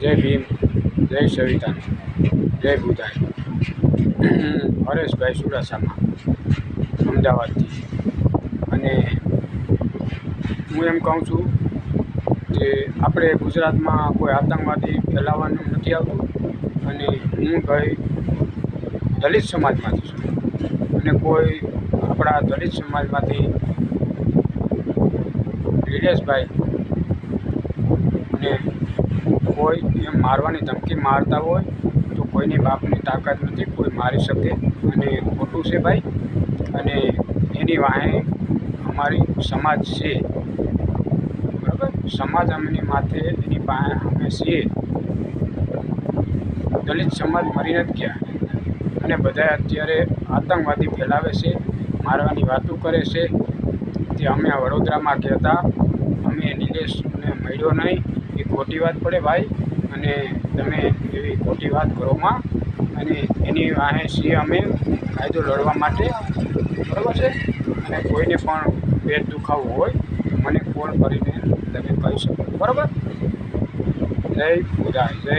જય ભીમ, જય સંવિધાન, જય બુધાય. હરેશભાઈ ચુડાસમા, અમદાવાદથી. અને હું એમ કહું છું કે આપણે ગુજરાતમાં કોઈ આતંકવાદી ફેલાવવાનું નથી આવતું. અને હું ભાઈ દલિત સમાજમાંથી છું, અને કોઈ આપણા દલિત સમાજમાંથી નિલેશભાઈ ને કોઈ એમ મારવાની ધમકી મારતા હોય તો કોઈની બાપની તાકાત નથી, કોઈ મારી શકે. અને ખોટું છે ભાઈ. અને એની વાહે અમારી સમાજ છે, બરાબર. સમાજ અમની માથે એની પાસે અમે છીએ. દલિત સમાજ મરી નથી ગયા. અને બધા અત્યારે આતંકવાદી ફેલાવે છે, મારવાની વાતો કરે છે. તે અમે વડોદરામાં કહેતા, અમે નિલેશને મળ્યો નહીં, એ ખોટી વાત પડે ભાઈ. અને તમે એવી ખોટી વાત કરોમાં, અને એની વાહે છીએ અમે કાયદો લડવા માટે, બરાબર છે. અને કોઈને પણ પેટ દુખાવું હોય મને ફોન કરીને તમે કહી શકો, બરાબર. જય બુધાય, જય